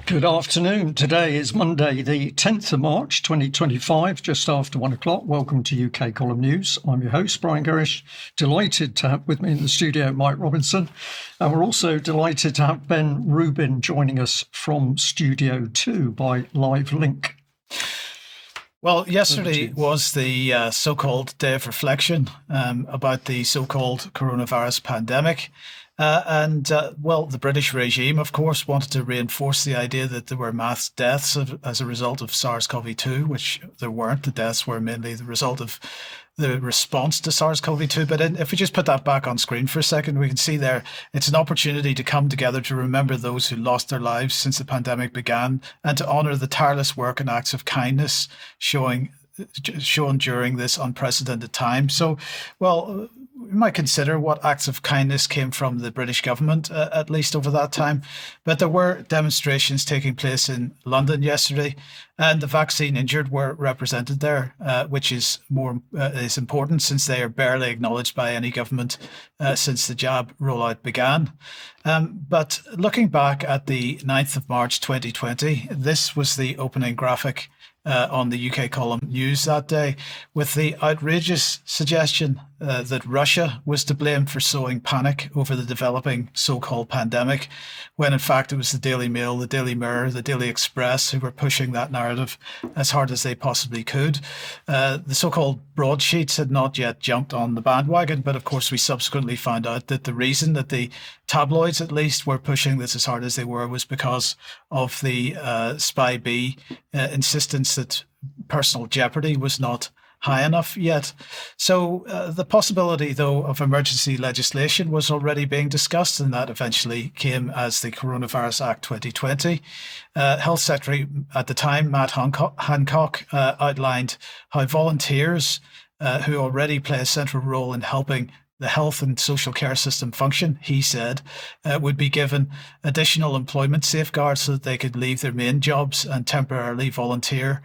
Good afternoon. Today is Monday, the 10th of March, 2025, just after 1 o'clock. Welcome to UK Column News. I'm your host, Brian Gerrish. Delighted to have with me in the studio Mike Robinson. And we're also delighted to have Ben Rubin joining us from Studio 2 by live link. Well, yesterday was the so-called day of reflection about the so-called coronavirus pandemic. The British regime, of course, wanted to reinforce the idea that there were mass deaths as a result of SARS-CoV-2, which there weren't. The deaths were mainly the result of the response to SARS-CoV-2. But if we just put that back on screen for a second, we can see there it's an opportunity to come together to remember those who lost their lives since the pandemic began and to honour the tireless work and acts of kindness shown during this unprecedented time. So, well, we might consider what acts of kindness came from the British government, at least over that time. But there were demonstrations taking place in London yesterday, and the vaccine injured were represented there, which is important since they are barely acknowledged by any government since the jab rollout began. But looking back at the 9th of March 2020, this was the opening graphic on the UK Column News that day, with the outrageous suggestion that Russia was to blame for sowing panic over the developing so-called pandemic, when in fact it was the Daily Mail, the Daily Mirror, the Daily Express who were pushing that narrative as hard as they possibly could. The so-called broadsheets had not yet jumped on the bandwagon, but of course we subsequently found out that the reason that the tabloids at least were pushing this as hard as they were was because of the Spy B insistence that personal jeopardy was not high enough yet. So the possibility, though, of emergency legislation was already being discussed, and that eventually came as the Coronavirus Act 2020. Health Secretary at the time, Matt Hancock, outlined how volunteers who already play a central role in helping the health and social care system function, he said, would be given additional employment safeguards so that they could leave their main jobs and temporarily volunteer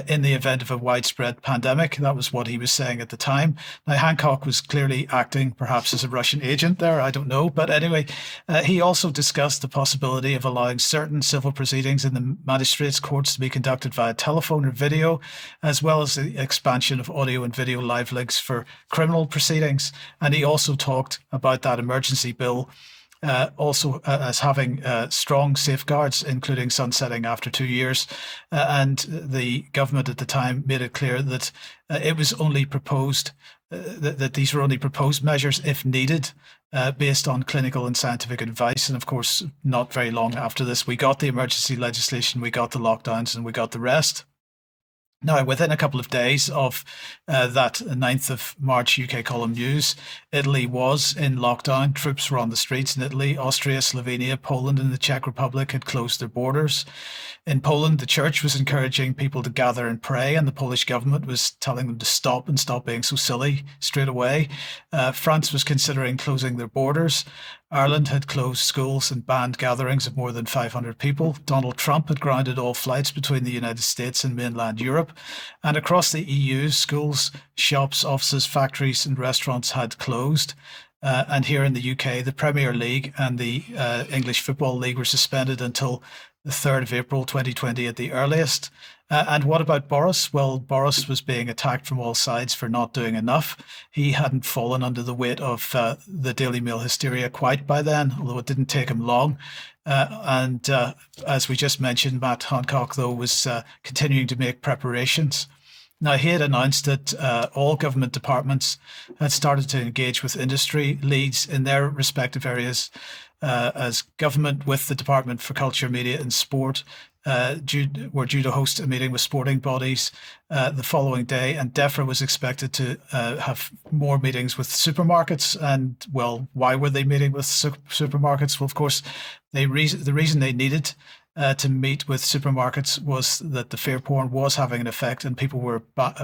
in the event of a widespread pandemic. That was what he was saying at the time. Now, Hancock was clearly acting perhaps as a Russian agent there, I don't know. But anyway, he also discussed the possibility of allowing certain civil proceedings in the magistrates' courts to be conducted via telephone or video, as well as the expansion of audio and video live links for criminal proceedings. And he also talked about that emergency bill as having strong safeguards, including sunsetting after 2 years. And the government at the time made it clear that it was only proposed, that these were only proposed measures if needed, based on clinical and scientific advice. And of course, not very long after this, we got the emergency legislation, we got the lockdowns, and we got the rest. Now, within a couple of days of that 9th of March UK Column News, Italy was in lockdown. Troops were on the streets in Italy. Austria, Slovenia, Poland and the Czech Republic had closed their borders. In Poland, the church was encouraging people to gather and pray, and the Polish government was telling them to stop and stop being so silly straight away. France was considering closing their borders. Ireland had closed schools and banned gatherings of more than 500 people. Donald Trump had grounded all flights between the United States and mainland Europe. And across the EU, schools, shops, offices, factories and restaurants had closed. And here in the UK, the Premier League and the English Football League were suspended until the 3rd of April 2020 at the earliest. And what about Boris? Well, Boris was being attacked from all sides for not doing enough. He hadn't fallen under the weight of the Daily Mail hysteria quite by then, although it didn't take him long. As we just mentioned, Matt Hancock, though, was continuing to make preparations. Now, he had announced that all government departments had started to engage with industry leads in their respective areas, as government with the Department for Culture, Media and Sport were due to host a meeting with sporting bodies the following day, and DEFRA was expected to have more meetings with supermarkets. And, well, why were they meeting with supermarkets? Well, of course, the reason they needed to meet with supermarkets was that the fear porn was having an effect and people were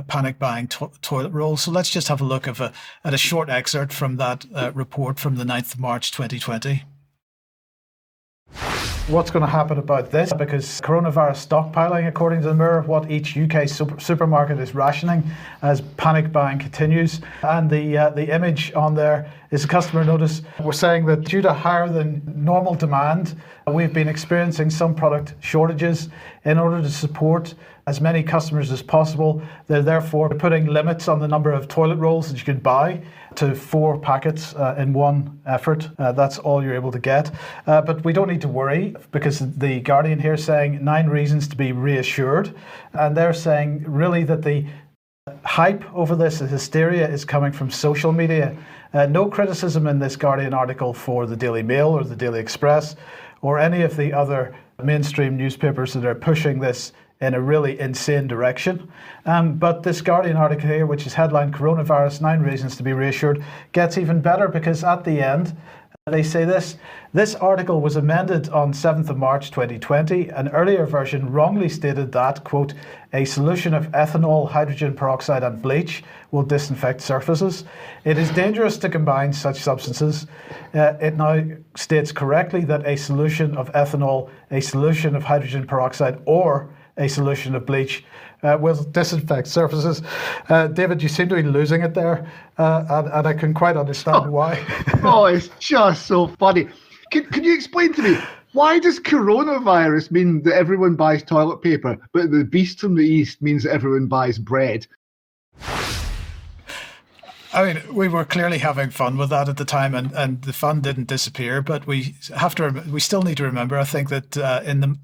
panic buying toilet rolls. So let's just have a look at a short excerpt from that report from the 9th of March 2020. what's going to happen about this, because coronavirus stockpiling, according to the Mirror, what each UK supermarket is rationing as panic buying continues. And the image on there is a customer notice. We're saying that due to higher than normal demand, we've been experiencing some product shortages. In order to support as many customers as possible, they're therefore putting limits on the number of toilet rolls that you can buy to 4 packets in one effort. That's all you're able to get. But we don't need to worry, because the Guardian here is saying 9 reasons to be reassured. And they're saying really that the hype over this, the hysteria, is coming from social media. No criticism in this Guardian article for the Daily Mail or the Daily Express or any of the other mainstream newspapers that are pushing this in a really insane direction. But this Guardian article here, which is headlined "Coronavirus, 9 Reasons to be Reassured," gets even better, because at the end, they say this article was amended on 7th of March 2020. An earlier version wrongly stated that, quote, "a solution of ethanol, hydrogen peroxide and bleach will disinfect surfaces. It is dangerous to combine such substances." It now states correctly that a solution of ethanol, a solution of hydrogen peroxide, or a solution of bleach will disinfect surfaces. David, you seem to be losing it there, and I can quite understand why. Oh, it's just so funny. Can you explain to me, why does coronavirus mean that everyone buys toilet paper, but the beast from the east means that everyone buys bread? I mean, we were clearly having fun with that at the time, and the fun didn't disappear. But we still need to remember, I think, that in the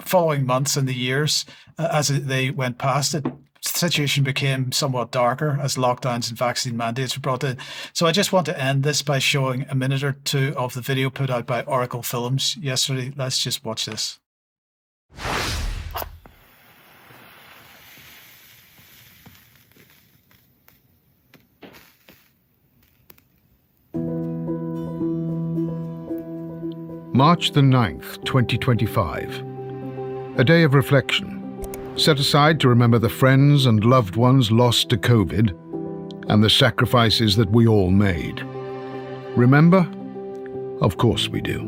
following months and the years, as they went past it, the situation became somewhat darker as lockdowns and vaccine mandates were brought in. So I just want to end this by showing a minute or two of the video put out by Oracle Films yesterday. Let's just watch this. March the 9th, 2025. A day of reflection, set aside to remember the friends and loved ones lost to COVID and the sacrifices that we all made. Remember? Of course we do.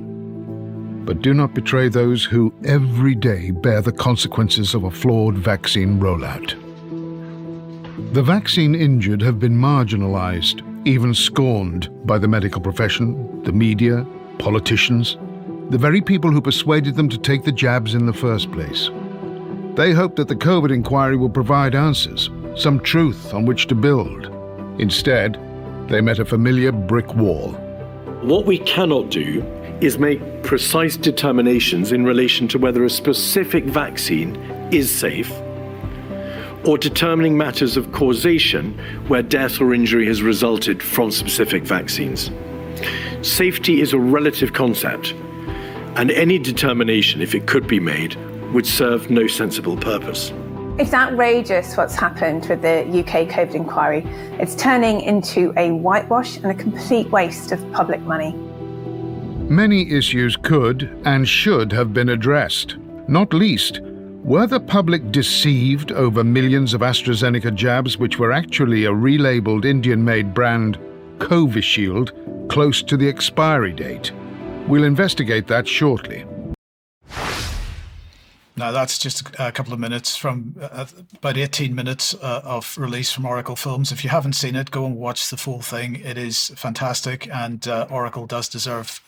But do not betray those who every day bear the consequences of a flawed vaccine rollout. The vaccine injured have been marginalized, even scorned by the medical profession, the media, politicians, the very people who persuaded them to take the jabs in the first place. They hoped that the COVID inquiry will provide answers, some truth on which to build. Instead, they met a familiar brick wall. What we cannot do is make precise determinations in relation to whether a specific vaccine is safe, or determining matters of causation where death or injury has resulted from specific vaccines. Safety is a relative concept, and any determination, if it could be made, would serve no sensible purpose. It's outrageous what's happened with the UK COVID inquiry. It's turning into a whitewash and a complete waste of public money. Many issues could and should have been addressed. Not least, were the public deceived over millions of AstraZeneca jabs which were actually a relabeled Indian-made brand, Covishield, close to the expiry date? We'll investigate that shortly. Now, that's just a couple of minutes from about 18 minutes of release from Oracle Films. If you haven't seen it, go and watch the full thing. It is fantastic, and Oracle does deserve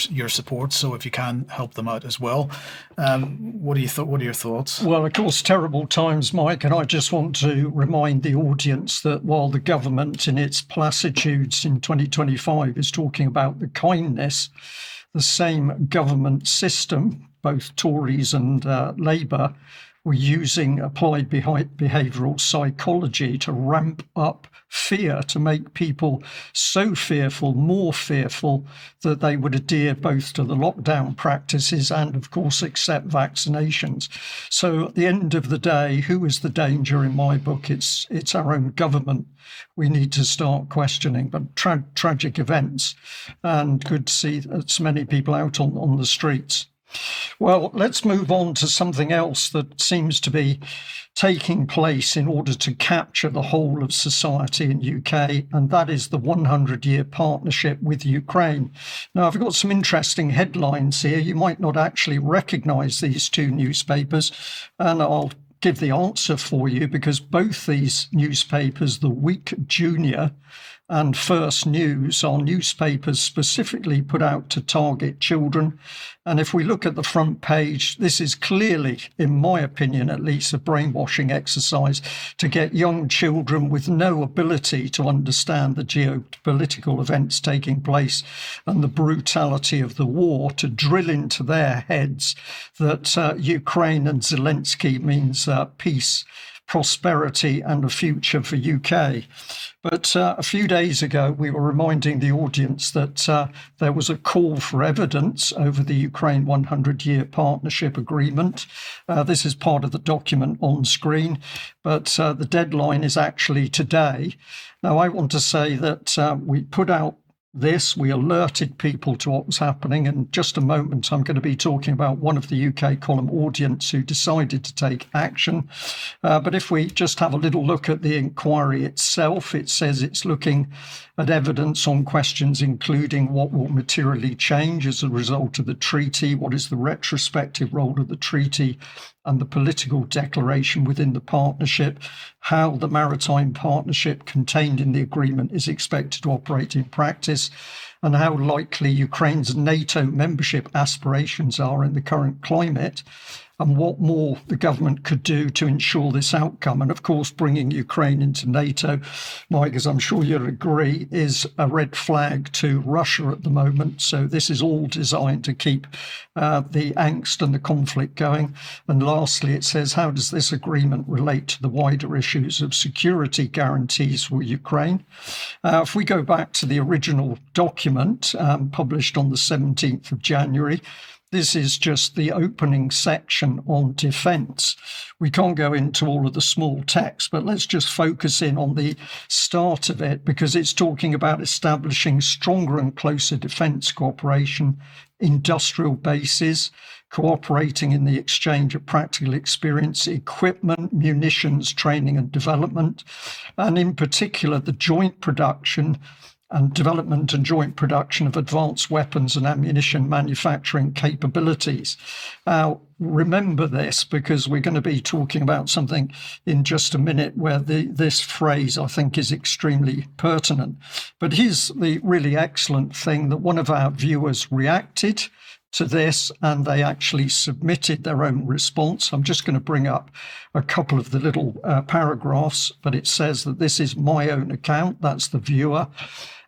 your support. So if you can, help them out as well. What are your thoughts? Well, of course, terrible times, Mike, and I just want to remind the audience that while the government in its platitudes in 2025 is talking about the kindness, the same government system, both Tories and Labour, were using applied behavioural psychology to ramp up fear, to make people so fearful, more fearful, that they would adhere both to the lockdown practices and, of course, accept vaccinations. So at the end of the day, who is the danger in my book? It's our own government. We need to start questioning, but tragic events, and good to see so many people out on the streets. Well, let's move on to something else that seems to be taking place in order to capture the whole of society in UK, and that is the 100-year partnership with Ukraine. Now, I've got some interesting headlines here. You might not actually recognise these two newspapers, and I'll give the answer for you because both these newspapers, The Week Junior and First News, are newspapers specifically put out to target children. And if we look at the front page, this is clearly, in my opinion at least, a brainwashing exercise to get young children with no ability to understand the geopolitical events taking place and the brutality of the war to drill into their heads that Ukraine and Zelensky means peace, prosperity and a future for UK. But a few days ago, we were reminding the audience that there was a call for evidence over the Ukraine 100-year partnership agreement. This is part of the document on screen, but the deadline is actually today. Now, I want to say that we put out this, we alerted people to what was happening. In just a moment, I'm going to be talking about one of the UK column audience who decided to take action. But if we just have a little look at the inquiry itself, it says it's looking at evidence on questions including what will materially change as a result of the treaty, what is the retrospective role of the treaty and the political declaration within the partnership, how the maritime partnership contained in the agreement is expected to operate in practice, and how likely Ukraine's NATO membership aspirations are in the current climate, and what more the government could do to ensure this outcome. And of course, bringing Ukraine into NATO, Mike, as I'm sure you'll agree, is a red flag to Russia at the moment. So this is all designed to keep the angst and the conflict going. And lastly, it says, how does this agreement relate to the wider issues of security guarantees for Ukraine? If we go back to the original document published on the 17th of January, this is just the opening section on defence. We can't go into all of the small text, but let's just focus in on the start of it because it's talking about establishing stronger and closer defence cooperation, industrial bases, cooperating in the exchange of practical experience, equipment, munitions, training and development, and in particular the joint production and development and joint production of advanced weapons and ammunition manufacturing capabilities. Now, remember this because we're going to be talking about something in just a minute where this phrase, I think, is extremely pertinent. But here's the really excellent thing that one of our viewers reacted to this and they actually submitted their own response. I'm just going to bring up a couple of the little paragraphs, but it says that this is my own account. That's the viewer.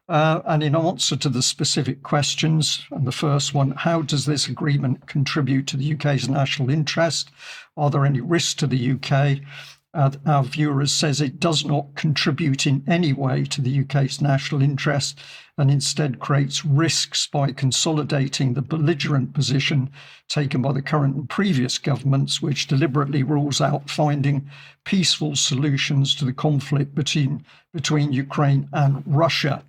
And in answer to the specific questions, and the first one, how does this agreement contribute to the UK's national interest? Are there any risks to the UK? Our viewer says it does not contribute in any way to the UK's national interest and instead creates risks by consolidating the belligerent position taken by the current and previous governments, which deliberately rules out finding peaceful solutions to the conflict between Ukraine and Russia.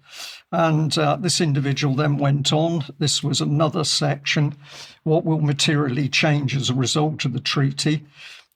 And this individual then went on. This was another section. What will materially change as a result of the treaty?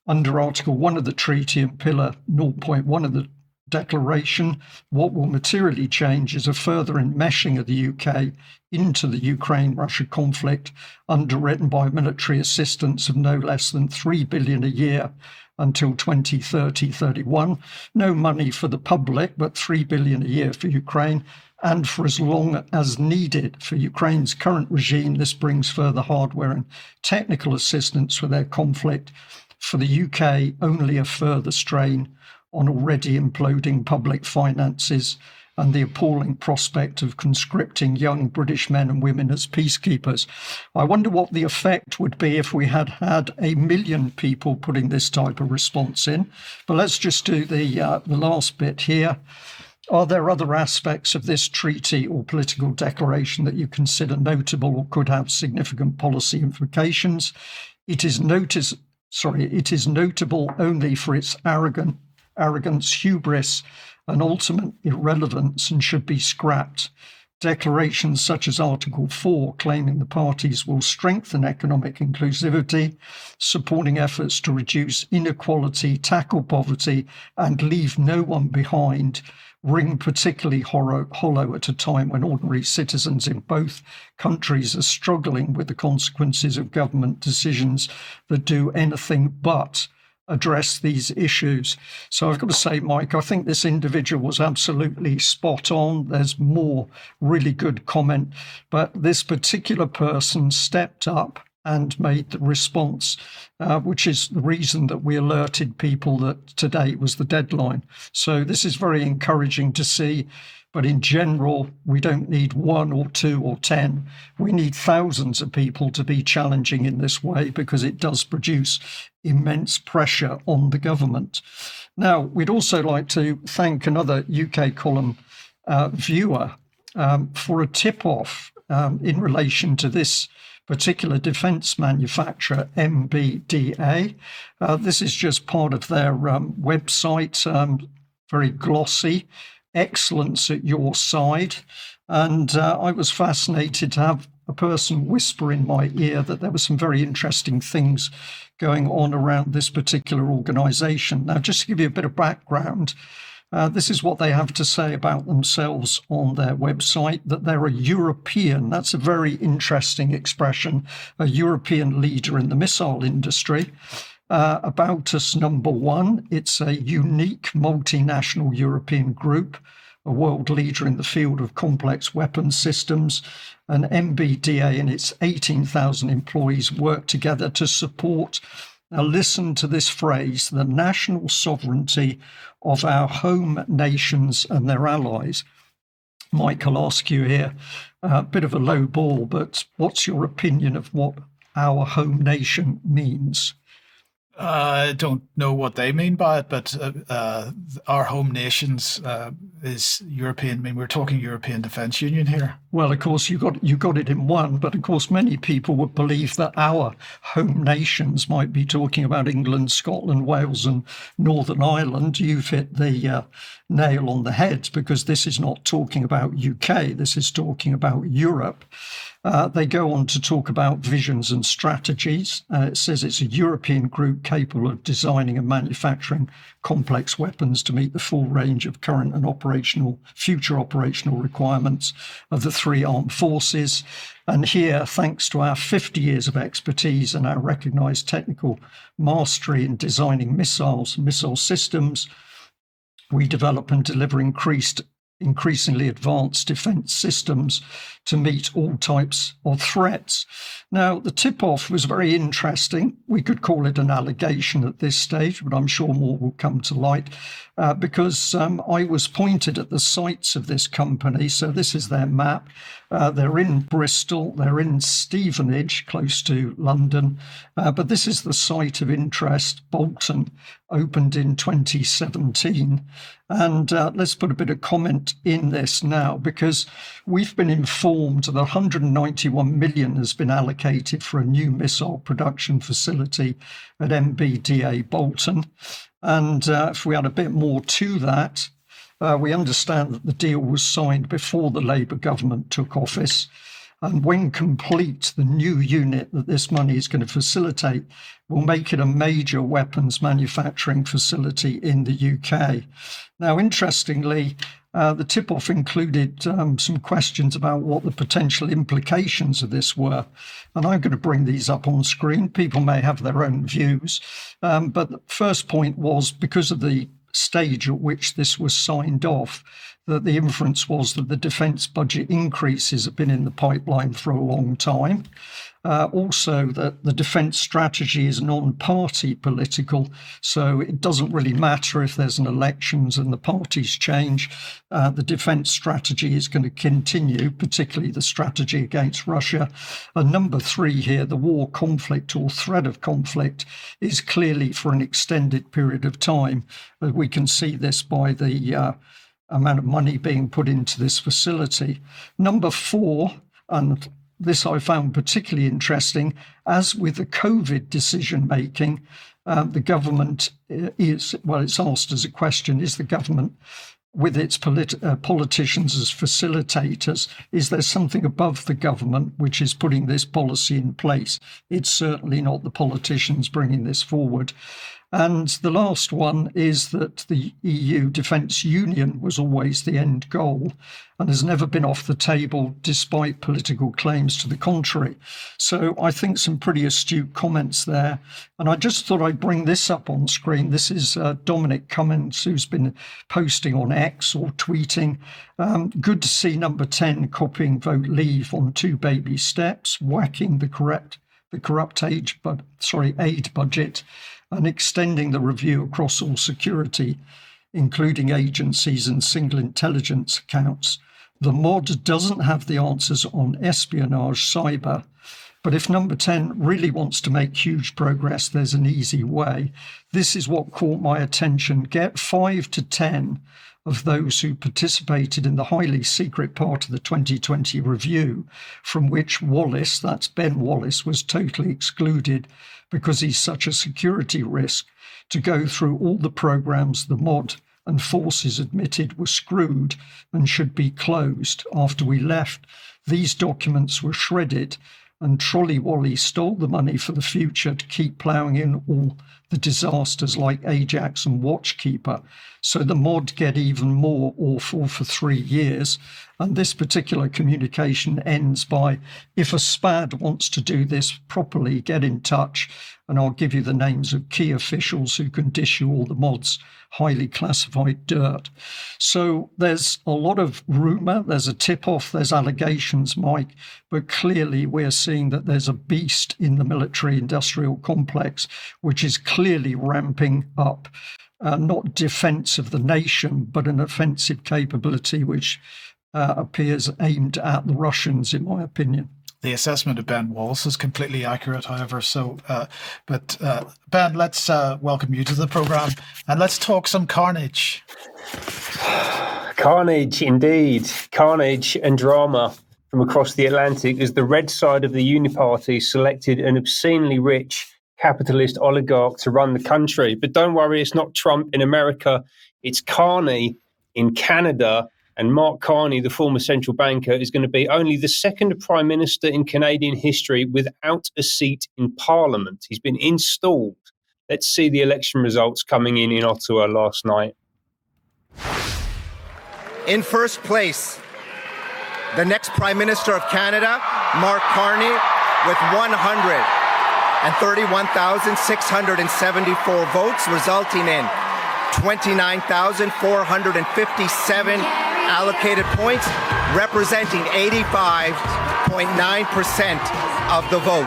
Under Article 1 of the treaty and Pillar 0.1 of the declaration, what will materially change is a further enmeshing of the UK into the Ukraine-Russia conflict, underwritten by military assistance of no less than $3 billion a year until 2030-31. No money for the public, but $3 billion a year for Ukraine, and for as long as needed. For Ukraine's current regime, this brings further hardware and technical assistance for their conflict. For the UK, only a further strain on already imploding public finances and the appalling prospect of conscripting young British men and women as peacekeepers. I wonder what the effect would be if we had 1 million people putting this type of response in. But let's just do the last bit here. Are there other aspects of this treaty or political declaration that you consider notable or could have significant policy implications? It is notable only for its arrogance, hubris, and ultimate irrelevance and should be scrapped. Declarations such as Article 4, claiming the parties will strengthen economic inclusivity, supporting efforts to reduce inequality, tackle poverty, and leave no one behind, ring particularly hollow at a time when ordinary citizens in both countries are struggling with the consequences of government decisions that do anything but address these issues. So I've got to say, Mike, I think this individual was absolutely spot on. There's more really good comment, but this particular person stepped up and made the response, which is the reason that we alerted people that today was the deadline. So this is very encouraging to see. But in general, we don't need 1 or 2 or 10. We need thousands of people to be challenging in this way, because it does produce immense pressure on the government. Now, we'd also like to thank another UK column viewer for a tip-off in relation to this particular defence manufacturer, MBDA. This is just part of their website, very glossy. Excellence at your side. And I was fascinated to have a person whisper in my ear that there were some very interesting things going on around this particular organisation. Now, just to give you a bit of background, this is what they have to say about themselves on their website, that they're a European, that's a very interesting expression, a European leader in the missile industry. About us, number one, it's a unique multinational European group, a world leader in the field of complex weapons systems. And MBDA and its 18,000 employees work together to support, now listen to this phrase, the national sovereignty of our home nations and their allies. Mike, I'll ask you here, a bit of a low ball, but what's your opinion of what our home nation means? I don't know what they mean by it, but our home nations is European. I mean, we're talking European Defence Union here. Well, of course, you got it in one, but of course, many people would believe that our home nations might be talking about England, Scotland, Wales, and Northern Ireland. You've hit the nail on the head, because this is not talking about UK. This is talking about Europe. They go on to talk about visions and strategies. It says it's a European group capable of designing and manufacturing complex weapons to meet the full range of current and future operational requirements of the three armed forces. And here, thanks to our 50 years of expertise and our recognised technical mastery in designing missiles and missile systems, we develop and deliver increasingly advanced defence systems to meet all types of threats. Now, the tip-off was very interesting. We could call it an allegation at this stage, but I'm sure more will come to light, because I was pointed at the sites of this company. So this is their map. They're in Bristol, they're in Stevenage, close to London, but this is the site of interest, Bolton, opened in 2017. And let's put a bit of comment in this now, because we've been informed that 191 million has been allocated for a new missile production facility at MBDA Bolton. And if we add a bit more to that, we understand that the deal was signed before the Labour government took office. And when complete, the new unit that this money is going to facilitate will make it a major weapons manufacturing facility in the UK. Now, interestingly, the tip-off included some questions about what the potential implications of this were. And I'm going to bring these up on screen. People may have their own views. But the first point was, because of the stage at which this was signed off, that the inference was that the defence budget increases have been in the pipeline for a long time. Also, that the defence strategy is non-party political, so it doesn't really matter if there's an elections and the parties change. The defence strategy is going to continue, particularly the strategy against Russia. And number 3 here, the war conflict or threat of conflict is clearly for an extended period of time. We can see this by the amount of money being put into this facility. Number 4, and this I found particularly interesting, as with the COVID decision making, the government it's asked as a question, is the government with its politicians as facilitators? Is there something above the government which is putting this policy in place? It's certainly not the politicians bringing this forward. And the last one is that the EU Defence Union was always the end goal and has never been off the table despite political claims to the contrary. So I think some pretty astute comments there. And I just thought I'd bring this up on screen. This is Dominic Cummins, who's been posting on X or tweeting. Good to see Number 10 copying Vote Leave on 2 baby steps, whacking the corrupt aid budget, and extending the review across all security, including agencies and single intelligence accounts. The mod doesn't have the answers on espionage, cyber, but if Number 10 really wants to make huge progress, there's an easy way. This is what caught my attention. Get 5 to 10 of those who participated in the highly secret part of the 2020 review, from which Wallace, that's Ben Wallace, was totally excluded because he's such a security risk, to go through all the programs the mod and forces admitted were screwed and should be closed. After we left, these documents were shredded, and Trolley Wally stole the money for the future to keep ploughing in all the disasters like Ajax and Watchkeeper. So the mod get even more awful for 3 years. And this particular communication ends by, if a SPAD wants to do this properly, get in touch and I'll give you the names of key officials who can dish you all the mod's highly classified dirt. So there's a lot of rumour, there's a tip-off, there's allegations, Mike, but clearly we're seeing that there's a beast in the military-industrial complex, which is clearly ramping up, not defence of the nation, but an offensive capability which appears aimed at the Russians, in my opinion. The assessment of Ben Wallace is completely accurate, however. So, Ben, let's welcome you to the program and let's talk some carnage. Carnage, indeed. Carnage and drama from across the Atlantic as the red side of the Uniparty selected an obscenely rich capitalist oligarch to run the country. But don't worry, it's not Trump in America. It's Carney in Canada. And Mark Carney, the former central banker, is going to be only the second prime minister in Canadian history without a seat in Parliament. He's been installed. Let's see the election results coming in Ottawa last night. In first place, the next Prime Minister of Canada, Mark Carney, with 131,674 votes, resulting in 29,457 allocated points, representing 85.9% of the vote.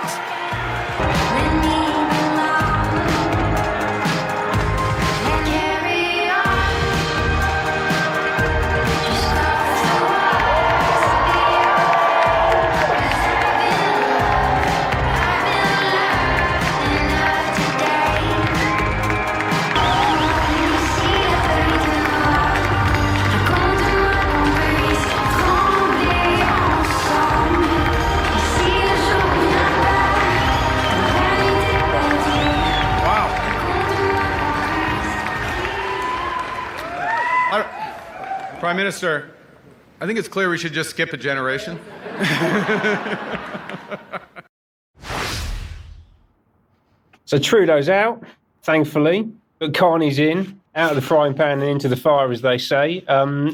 Prime Minister, I think it's clear we should just skip a generation. So Trudeau's out, thankfully, but Carney's in, out of the frying pan and into the fire, as they say.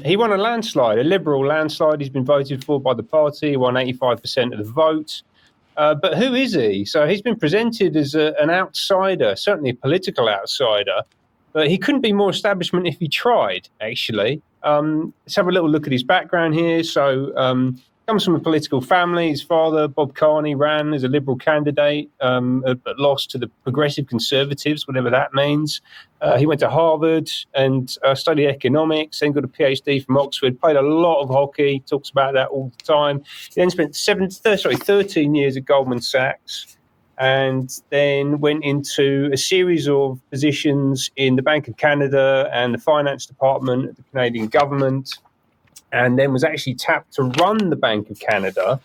He won a landslide, a Liberal landslide. He's been voted for by the party. He won 85% of the vote. But who is he? So he's been presented as an outsider, certainly a political outsider, but he couldn't be more establishment if he tried, actually. Let's have a little look at his background here. So comes from a political family. His father, Bob Carney, ran as a Liberal candidate, but lost to the Progressive Conservatives, whatever that means. He went to Harvard and studied economics, then got a PhD from Oxford, played a lot of hockey, talks about that all the time. He then spent 13 years at Goldman Sachs, and then went into a series of positions in the Bank of Canada and the finance department of the Canadian government, and then was actually tapped to run the Bank of Canada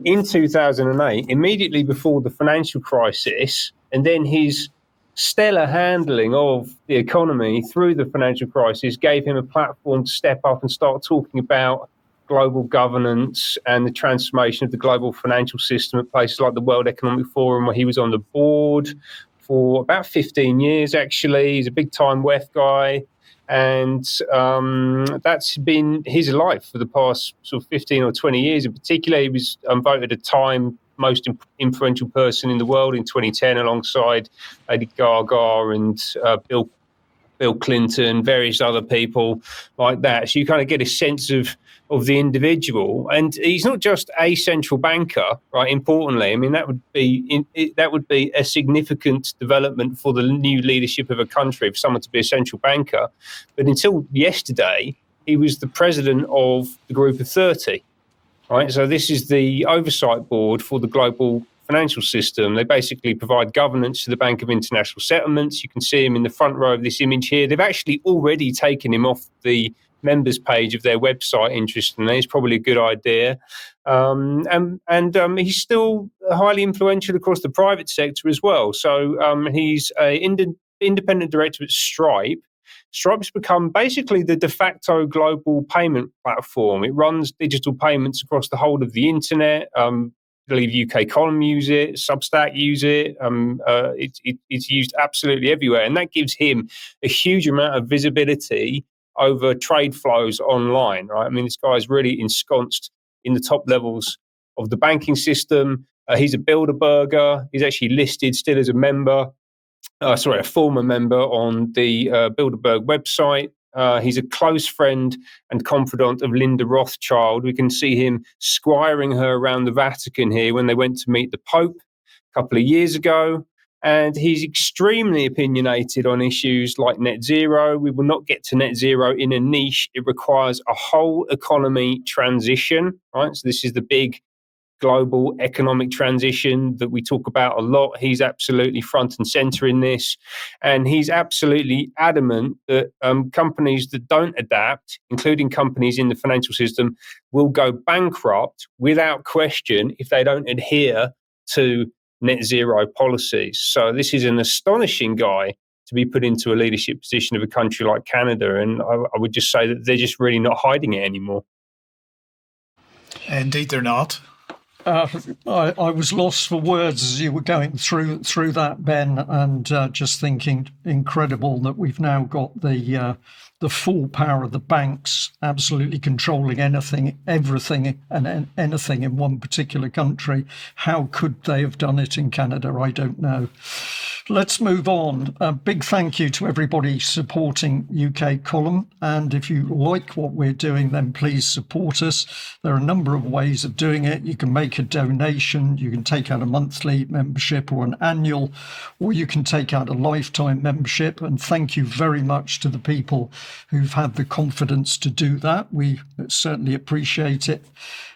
in 2008, immediately before the financial crisis. And then his stellar handling of the economy through the financial crisis gave him a platform to step up and start talking about global governance and the transformation of the global financial system at places like the World Economic Forum, where he was on the board for about 15 years, actually. He's a big-time WEF guy. And that's been his life for the past sort of 15 or 20 years. In particular, he was voted a Time most influential person in the world in 2010, alongside Lady Gaga and Bill Clinton, various other people like that. So you kind of get a sense of the individual. And he's not just a central banker, right? Importantly, I mean, that would be a significant development for the new leadership of a country, for someone to be a central banker. But until yesterday, he was the president of the Group of 30, right? So this is the oversight board for the global financial system. They basically provide governance to the Bank of International Settlements. You can see him in the front row of this image here. They've actually already taken him off the members page of their website, interestingly. It's probably a good idea. And he's still highly influential across the private sector as well. So he's an independent director at Stripe. Stripe's become basically the de facto global payment platform. It runs digital payments across the whole of the internet. I believe UK Column use it, Substack use it. It's used absolutely everywhere. And that gives him a huge amount of visibility over trade flows online, right? I mean, this guy's really ensconced in the top levels of the banking system. He's a Bilderberger. He's actually listed still as a former member on the Bilderberg website. He's a close friend and confidant of Linda Rothschild. We can see him squiring her around the Vatican here when they went to meet the Pope a couple of years ago. And he's extremely opinionated on issues like net zero. We will not get to net zero in a niche. It requires a whole economy transition, right? So this is the big global economic transition that we talk about a lot. He's absolutely front and center in this. And he's absolutely adamant that companies that don't adapt, including companies in the financial system, will go bankrupt without question if they don't adhere to net zero policies. So this is an astonishing guy to be put into a leadership position of a country like Canada. And I would just say that they're just really not hiding it anymore. Indeed, they're not. I was lost for words as you were going through that, Ben, and just thinking incredible that we've now got the full power of the banks absolutely controlling anything, everything, and anything in one particular country. How could they have done it in Canada? I don't know. Let's move on. A big thank you to everybody supporting UK Column. And if you like what we're doing, then please support us. There are a number of ways of doing it. You can make a donation. You can take out a monthly membership or an annual, or you can take out a lifetime membership. And thank you very much to the people who've had the confidence to do that. We certainly appreciate it.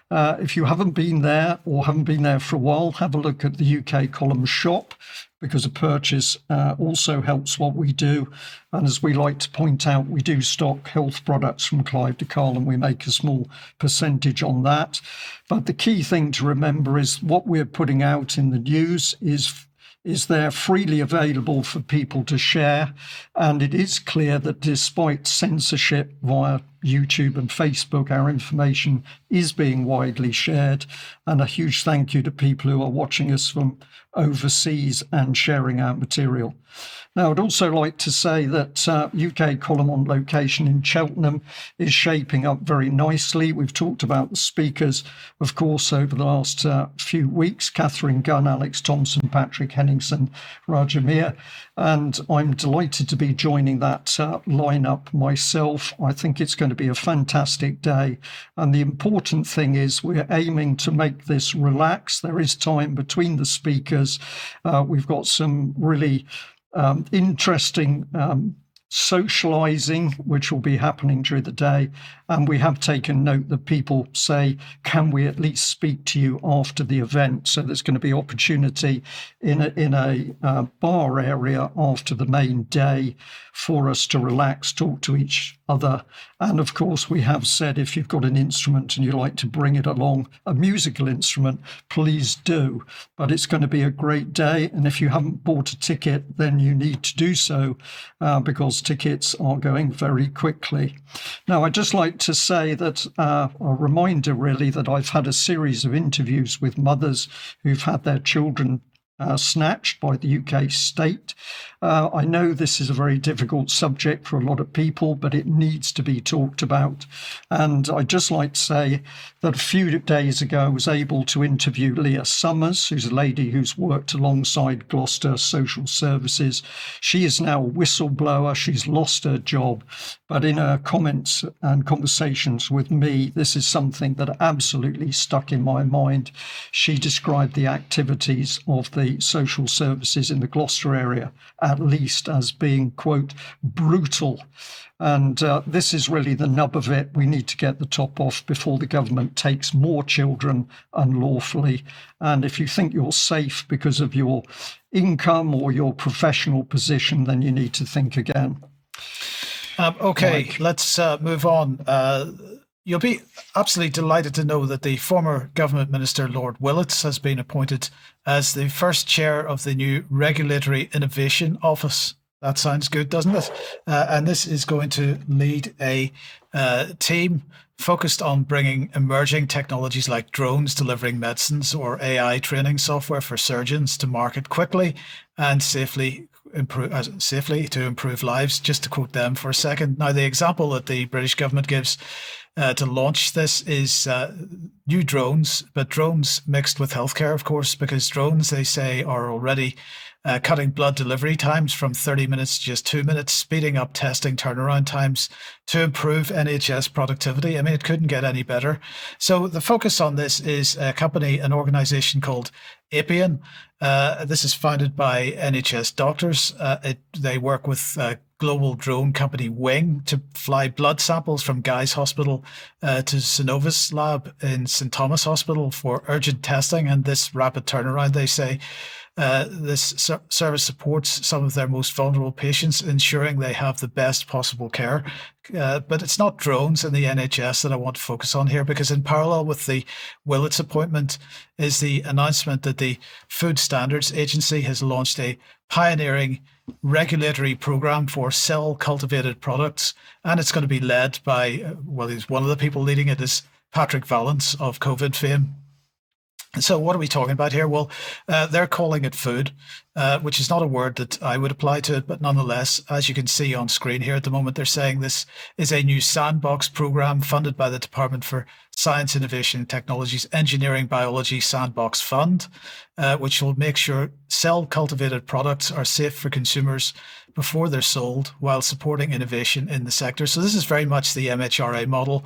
If you haven't been there or haven't been there for a while, have a look at the UK Column shop, because a purchase also helps what we do. And as we like to point out, we do stock health products from Clive de Carle, and we make a small percentage on that. But the key thing to remember is what we're putting out in the news is there freely available for people to share. And it is clear that despite censorship via YouTube and Facebook, our information is being widely shared. And a huge thank you to people who are watching us from overseas and sharing our material. Now, I'd also like to say that UK Column on location in Cheltenham is shaping up very nicely. We've talked about the speakers, of course, over the last few weeks: Catherine Gunn, Alex Thompson, Patrick Henningsen, Raja Mir. And I'm delighted to be joining that lineup myself. I think it's going to be a fantastic day. And the important thing is we're aiming to make this relaxed. There is time between the speakers. We've got some really interesting socialising, which will be happening during the day. And we have taken note that people say, can we at least speak to you after the event? So there's going to be opportunity in a bar area after the main day for us to relax, talk to each other. And of course, we have said if you've got an instrument and you like to bring it along, a musical instrument, please do. But it's going to be a great day. And if you haven't bought a ticket, then you need to do so because tickets are going very quickly. Now, I'd just like to say that a reminder, really, that I've had a series of interviews with mothers who've had their children snatched by the UK state. I know this is a very difficult subject for a lot of people, but it needs to be talked about. And I'd just like to say that a few days ago, I was able to interview Leah Summers, who's a lady who's worked alongside Gloucester Social Services. She is now a whistleblower. She's lost her job. But in her comments and conversations with me, this is something that absolutely stuck in my mind. She described the activities of the social services in the Gloucester area, at least, as being, quote, brutal. And this is really the nub of it. We need to get the top off before the government takes more children unlawfully. And if you think you're safe because of your income or your professional position, then you need to think again. Okay, let's move on. You'll be absolutely delighted to know that the former government minister, Lord Willits, has been appointed as the first chair of the new Regulatory Innovation Office. That sounds good, doesn't it? And this is going to lead a team focused on bringing emerging technologies like drones delivering medicines or AI training software for surgeons to market quickly and safely to improve lives, just to quote them for a second. Now, the example that the British government gives to launch this is new drones, but drones mixed with healthcare, of course, because drones, they say, are already cutting blood delivery times from 30 minutes to just 2 minutes, speeding up testing turnaround times to improve NHS productivity. I mean, it couldn't get any better. So the focus on this is an organization called Appian. This is founded by NHS doctors. They work with global drone company Wing to fly blood samples from Guy's Hospital to Synovus Lab in St Thomas Hospital for urgent testing. And this rapid turnaround, they say, this service supports some of their most vulnerable patients, ensuring they have the best possible care. But it's not drones and the NHS that I want to focus on here, because in parallel with the Willits appointment is the announcement that the Food Standards Agency has launched a pioneering regulatory program for cell-cultivated products, and it's going to be led by, he's one of the people leading it is Patrick Vallance of COVID fame. So what are we talking about here? Well, they're calling it food, which is not a word that I would apply to it, but nonetheless, as you can see on screen here at the moment, they're saying this is a new sandbox program funded by the Department for Science, Innovation and Technology's Engineering Biology Sandbox Fund, which will make sure cell-cultivated products are safe for consumers before they're sold, while supporting innovation in the sector. So this is very much the MHRA model,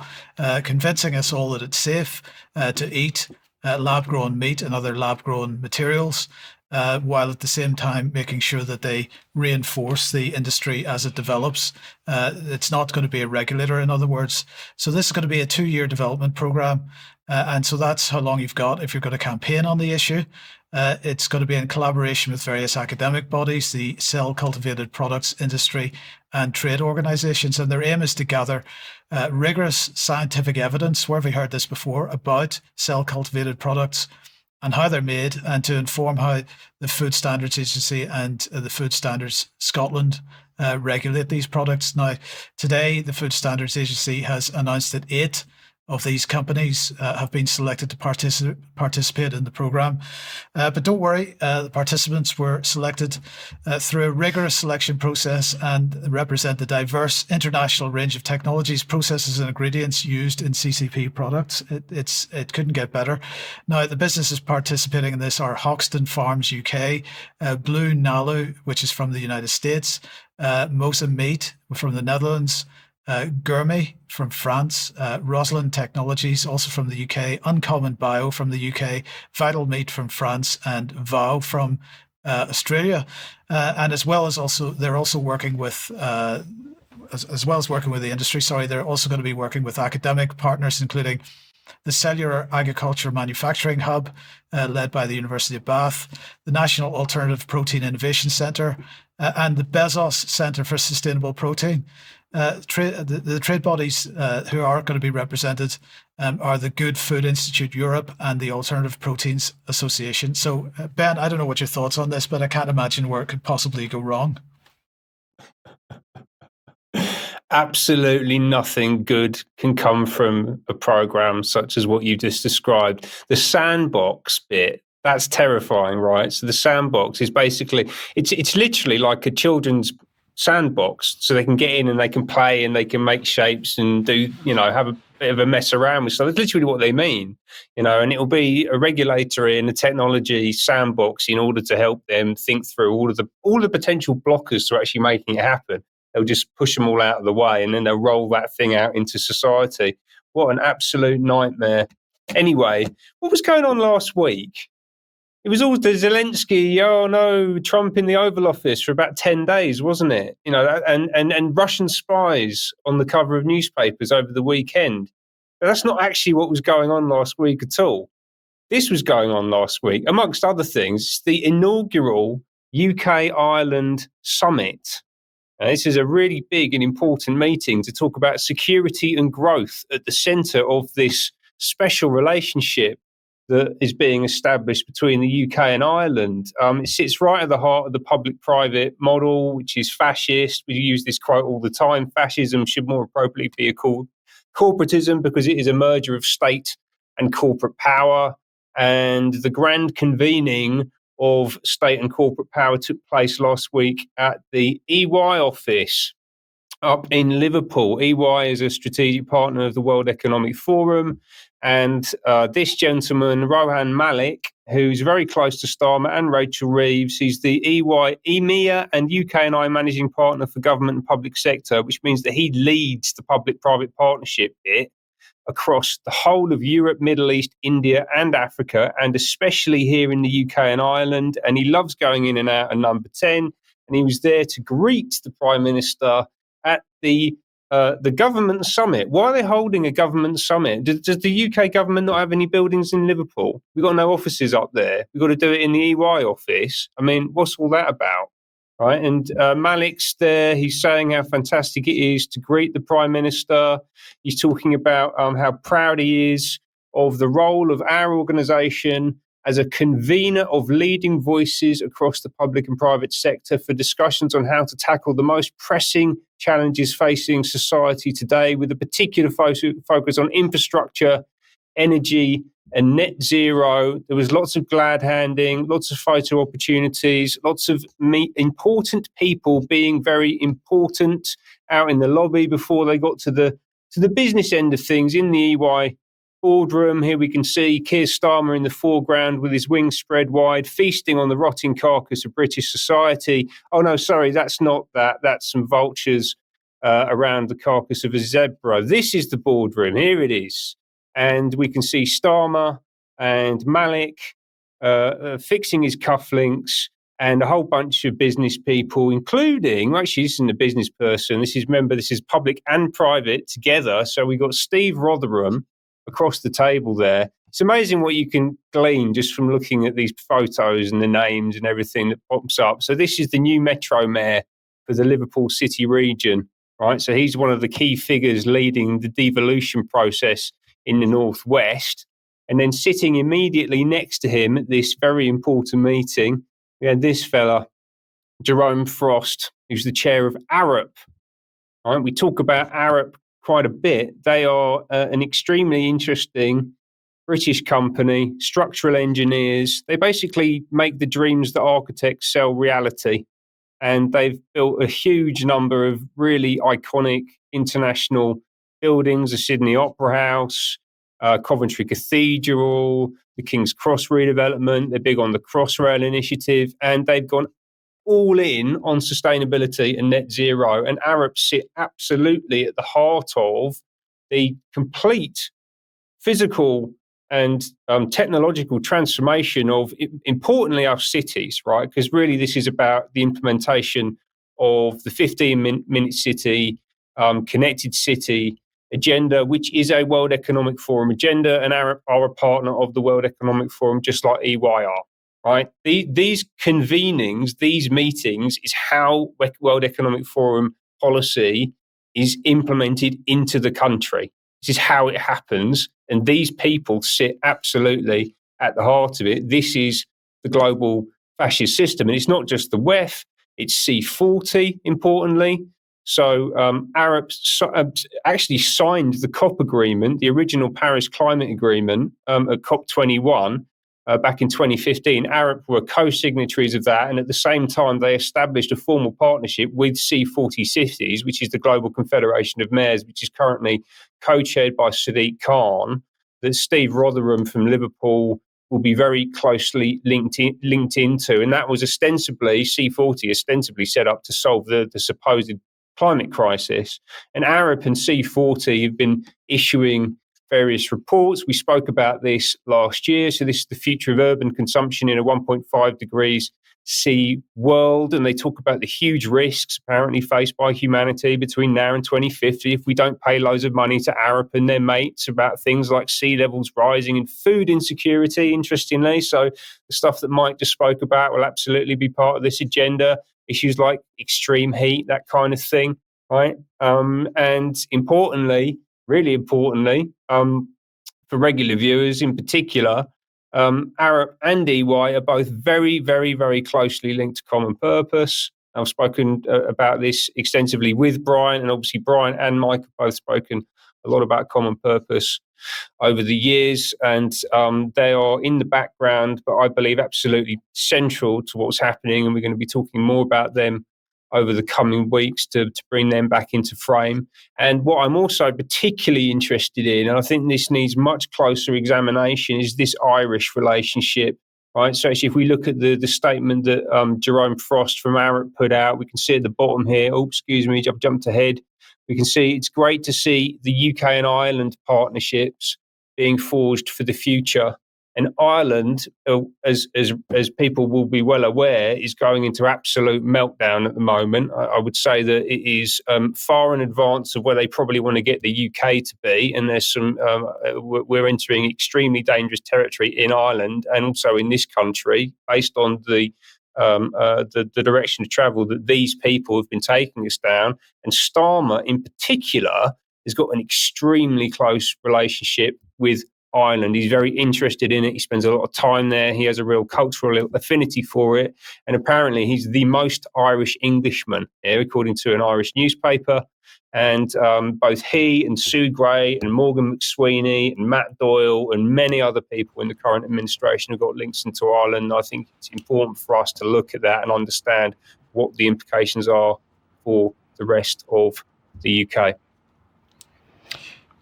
convincing us all that it's safe to eat lab-grown meat and other lab-grown materials, while at the same time making sure that they reinforce the industry as it develops. It's not going to be a regulator, in other words. So this is going to be a 2-year development program. And so that's how long you've got if you're going to campaign on the issue. It's going to be in collaboration with various academic bodies, the cell-cultivated products industry and trade organizations. And their aim is to gather rigorous scientific evidence, where have we heard this before, about cell-cultivated products and how they're made, and to inform how the Food Standards Agency and the Food Standards Scotland regulate these products. Now, today, the Food Standards Agency has announced that 8 of these companies have been selected to participate in the program. But don't worry, the participants were selected through a rigorous selection process and represent the diverse international range of technologies, processes and ingredients used in CCP products. It couldn't get better. Now, the businesses participating in this are Hoxton Farms UK, Blue Nalu, which is from the United States, Mosa Meat from the Netherlands, Gourmet from France, Rosalind Technologies, also from the UK, Uncommon Bio from the UK, Vital Meat from France, and Vow from Australia, and as well as they're also working with. As well as working with the industry, they're also going to be working with academic partners, including the Cellular Agriculture Manufacturing Hub, led by the University of Bath, the National Alternative Protein Innovation Centre, and the Bezos Centre for Sustainable Protein. The trade bodies who are going to be represented are the Good Food Institute Europe and the Alternative Proteins Association. So, Ben, I don't know what your thoughts on this, but I can't imagine where it could possibly go wrong. Absolutely nothing good can come from a program such as what you just described. The sandbox bit, that's terrifying, right? So the sandbox is basically, it's literally like a children's sandbox, so they can get in and they can play and they can make shapes and do, have a bit of a mess around with stuff. That's literally what they mean, and it'll be a regulatory and a technology sandbox in order to help them think through all the potential blockers to actually making it happen. They'll just push them all out of the way and then they'll roll that thing out into society. What an absolute nightmare. Anyway, what was going on last week? It was all the Zelensky, Trump in the Oval Office for about 10 days, wasn't it? And Russian spies on the cover of newspapers over the weekend. But that's not actually what was going on last week at all. This was going on last week, amongst other things, the inaugural UK-Ireland summit. Now, this is a really big and important meeting to talk about security and growth at the centre of this special relationship that is being established between the UK and Ireland. It sits right at the heart of the public-private model, which is fascist. We use this quote all the time. Fascism should more appropriately be called corporatism because it is a merger of state and corporate power. And the grand convening of state and corporate power took place last week at the EY office up in Liverpool. EY is a strategic partner of the World Economic Forum. And this gentleman, Rohan Malik, who's very close to Starmer and Rachel Reeves, he's the EY EMEA and UK&I managing partner for government and public sector, which means that he leads the public-private partnership bit across the whole of Europe, Middle East, India and Africa, and especially here in the UK and Ireland. And he loves going in and out of number 10. And he was there to greet the Prime Minister at the government summit. Why are they holding a government summit? Does the UK government not have any buildings in Liverpool? We've got no offices up there. We've got to do it in the EY office. I mean, what's all that about? Right, and Malik's there. He's saying how fantastic it is to greet the Prime Minister. He's talking about how proud he is of the role of our organisation as a convener of leading voices across the public and private sector for discussions on how to tackle the most pressing challenges facing society today, with a particular focus on infrastructure, energy, and net zero. There was lots of glad handing, lots of photo opportunities, lots of important people being very important out in the lobby before they got to the business end of things in the EY boardroom. Here we can see Keir Starmer in the foreground with his wings spread wide, feasting on the rotting carcass of British society. Oh no, sorry, that's not that. That's some vultures around the carcass of a zebra. This is the boardroom. Here it is. And we can see Starmer and Malik fixing his cufflinks and a whole bunch of business people, including, actually, this isn't a business person. This is public and private together. So we've got Steve Rotherham across the table there. It's amazing what you can glean just from looking at these photos and the names and everything that pops up. So this is the new Metro Mayor for the Liverpool City region, right? So he's one of the key figures leading the devolution process in the Northwest. And then sitting immediately next to him at this very important meeting, we had this fella, Jerome Frost, who's the chair of Arup. All right, we talk about Arup quite a bit. They are an extremely interesting British company, structural engineers. They basically make the dreams that architects sell reality. And they've built a huge number of really iconic international buildings, the Sydney Opera House, Coventry Cathedral, the King's Cross redevelopment. They're big on the Crossrail initiative, and they've gone all in on sustainability and net zero. And Arup sit absolutely at the heart of the complete physical and technological transformation of, importantly, our cities, right? Because really this is about the implementation of the 15-minute city, connected city agenda, which is a World Economic Forum agenda, and are a partner of the World Economic Forum, just like EY are, right? These convenings, these meetings, is how World Economic Forum policy is implemented into the country. This is how it happens, and these people sit absolutely at the heart of it. This is the global fascist system, and it's not just the WEF, it's C40, importantly. So Arup actually signed the COP agreement, the original Paris Climate Agreement, at COP21 back in 2015. Arup were co-signatories of that, and at the same time they established a formal partnership with C40 Cities, which is the Global Confederation of Mayors, which is currently co-chaired by Sadiq Khan, that Steve Rotherham from Liverpool will be very closely linked into. And that was ostensibly set up to solve the supposed climate crisis. And Arup and C40 have been issuing various reports. We spoke about this last year. So this is the future of urban consumption in a 1.5 degrees C world. And they talk about the huge risks apparently faced by humanity between now and 2050 if we don't pay loads of money to Arup and their mates about things like sea levels rising and food insecurity, interestingly. So the stuff that Mike just spoke about will absolutely be part of this agenda. Issues like extreme heat, that kind of thing, right? And importantly, really importantly, for regular viewers in particular, Arup and EY are both very, very, very closely linked to Common Purpose. I've spoken about this extensively with Brian, and obviously Brian and Mike have both spoken a lot about Common Purpose over the years, and they are in the background, but I believe absolutely central to what's happening, and we're going to be talking more about them over the coming weeks to bring them back into frame. And what I'm also particularly interested in, and I think this needs much closer examination, is this Irish relationship, right? So actually, if we look at the statement that Jerome Frost from Arup put out, we can see at the bottom here, I've jumped ahead. We can see it's great to see the UK and Ireland partnerships being forged for the future. And Ireland, as people will be well aware, is going into absolute meltdown at the moment. I would say that it is far in advance of where they probably want to get the UK to be. And there's we're entering extremely dangerous territory in Ireland and also in this country based on the direction of travel that these people have been taking us down. And Starmer in particular has got an extremely close relationship with Ireland. He's very interested in it. He spends a lot of time there. He has a real cultural affinity for it. And apparently he's the most Irish Englishman here, according to an Irish newspaper. And both he and Sue Gray and Morgan McSweeney and Matt Doyle and many other people in the current administration have got links into Ireland. I think it's important for us to look at that and understand what the implications are for the rest of the UK.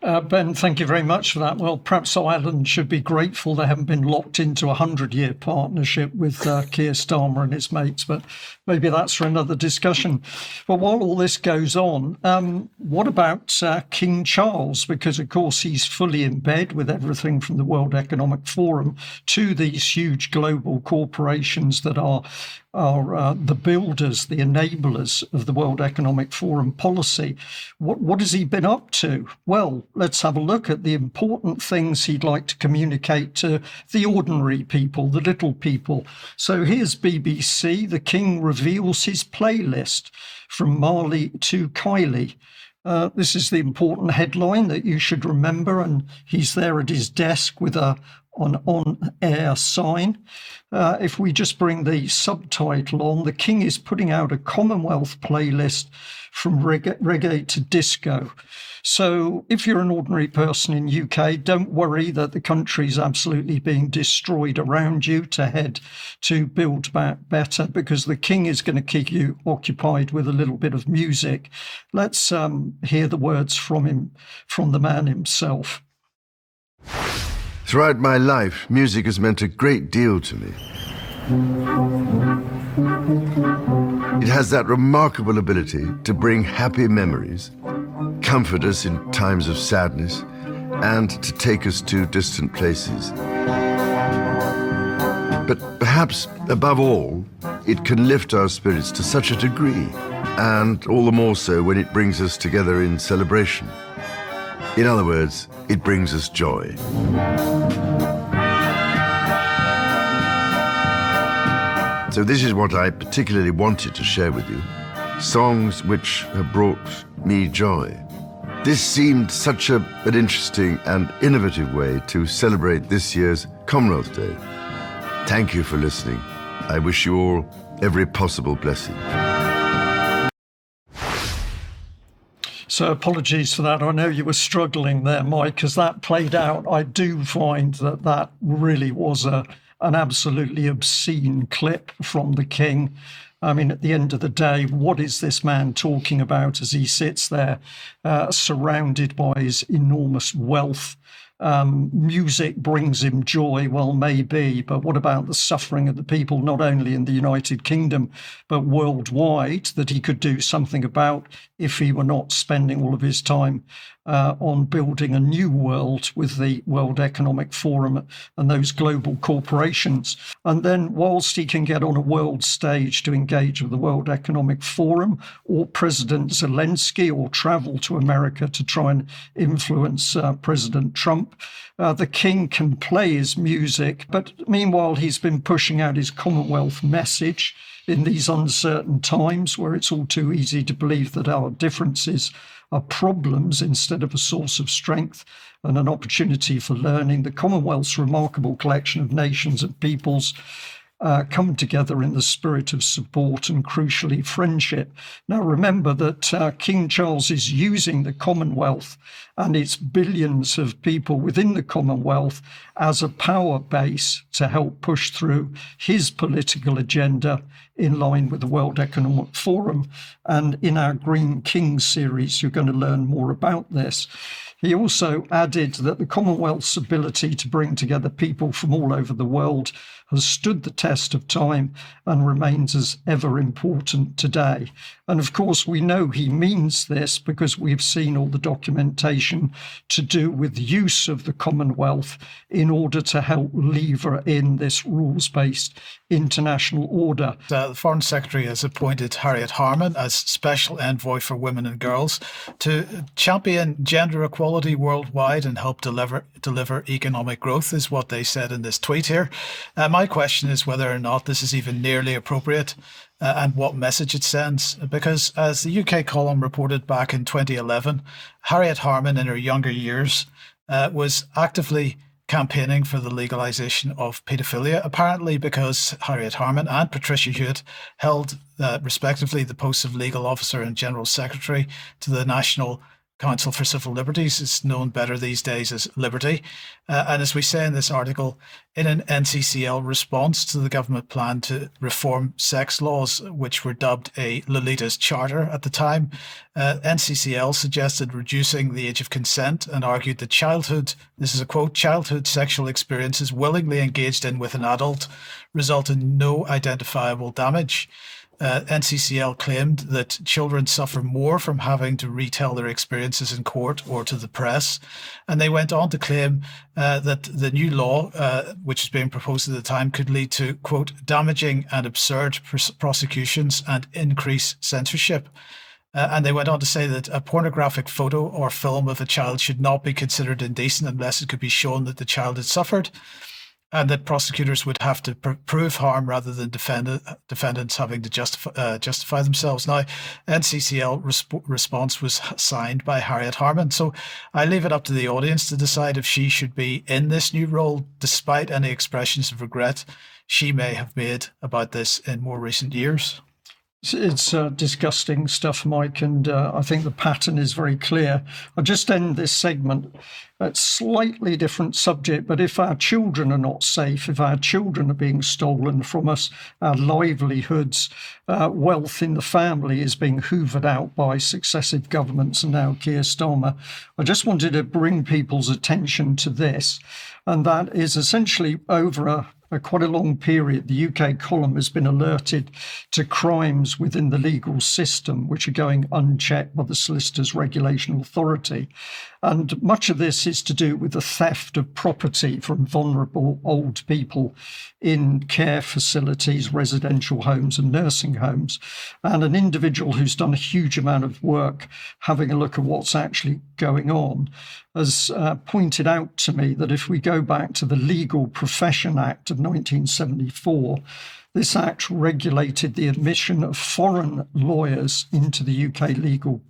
Ben, thank you very much for that. Well, perhaps Ireland should be grateful they haven't been locked into a 100-year partnership with Keir Starmer and his mates, but maybe that's for another discussion. But while all this goes on, what about King Charles? Because, of course, he's fully in bed with everything from the World Economic Forum to these huge global corporations that are the builders, the enablers of the World Economic Forum policy. What has he been up to? Well, let's have a look at the important things he'd like to communicate to the ordinary people, the little people. So here's BBC. The King reveals his playlist from Marley to Kylie. This is the important headline that you should remember, and he's there at his desk with an on-air sign. If we just bring the subtitle on, the King is putting out a Commonwealth playlist from reggae to disco. So if you're an ordinary person in UK, don't worry that the country's absolutely being destroyed around you to head to Build Back Better, because the King is going to keep you occupied with a little bit of music. Let's hear the words from him, from the man himself. Throughout my life, music has meant a great deal to me. It has that remarkable ability to bring happy memories, comfort us in times of sadness, and to take us to distant places. But perhaps, above all, it can lift our spirits to such a degree, and all the more so when it brings us together in celebration. In other words, it brings us joy. So this is what I particularly wanted to share with you. Songs which have brought me joy. This seemed such an interesting and innovative way to celebrate this year's Commonwealth Day. Thank you for listening. I wish you all every possible blessing. So apologies for that. I know you were struggling there, Mike, as that played out. I do find that really was an absolutely obscene clip from the King. I mean, at the end of the day, what is this man talking about as he sits there surrounded by his enormous wealth? Music brings him joy, well, maybe, but what about the suffering of the people, not only in the United Kingdom, but worldwide, that he could do something about if he were not spending all of his time on building a new world with the World Economic Forum and those global corporations. And then whilst he can get on a world stage to engage with the World Economic Forum or President Zelensky or travel to America to try and influence President Trump, the King can play his music. But meanwhile, he's been pushing out his Commonwealth message in these uncertain times where it's all too easy to believe that our differences are problems instead of a source of strength and an opportunity for learning. The Commonwealth's remarkable collection of nations and peoples come together in the spirit of support and, crucially, friendship. Now, remember that King Charles is using the Commonwealth and its billions of people within the Commonwealth as a power base to help push through his political agenda in line with the World Economic Forum. And in our Green King series, you're going to learn more about this. He also added that the Commonwealth's ability to bring together people from all over the world has stood the test of time and remains as ever important today. And of course, we know he means this because we've seen all the documentation to do with use of the Commonwealth in order to help lever in this rules-based international order. The Foreign Secretary has appointed Harriet Harman as Special Envoy for Women and Girls to champion gender equality worldwide and help deliver economic growth, is what they said in this tweet here. My question is whether or not this is even nearly appropriate and what message it sends. Because as the UK column reported back in 2011, Harriet Harman in her younger years was actively campaigning for the legalization of paedophilia, apparently because Harriet Harman and Patricia Hewitt held, respectively, the posts of legal officer and general secretary to the National Council for Civil Liberties. It's known better these days as Liberty. And as we say in this article, in an NCCL response to the government plan to reform sex laws, which were dubbed a Lolita's Charter at the time, NCCL suggested reducing the age of consent and argued that childhood, this is a quote, childhood sexual experiences willingly engaged in with an adult result in no identifiable damage. NCCL claimed that children suffer more from having to retell their experiences in court or to the press. And they went on to claim that the new law, which was being proposed at the time, could lead to, quote, damaging and absurd prosecutions and increase censorship. And they went on to say that a pornographic photo or film of a child should not be considered indecent unless it could be shown that the child had suffered, and that prosecutors would have to prove harm rather than defendants having to justify themselves. Now, NCCL response was signed by Harriet Harman. So I leave it up to the audience to decide if she should be in this new role, despite any expressions of regret she may have made about this in more recent years. It's disgusting stuff, Mike, and I think the pattern is very clear. I'll just end this segment at slightly different subject, but if our children are not safe, if our children are being stolen from us, our livelihoods, wealth in the family is being hoovered out by successive governments and now Keir Starmer, I just wanted to bring people's attention to this, and that is essentially over quite a long period, the UK column has been alerted to crimes within the legal system which are going unchecked by the Solicitors Regulation Authority. And much of this is to do with the theft of property from vulnerable old people in care facilities, residential homes and nursing homes. And an individual who's done a huge amount of work having a look at what's actually going on has pointed out to me that if we go back to the Legal Profession Act of 1974, this act regulated the admission of foreign lawyers into the UK legal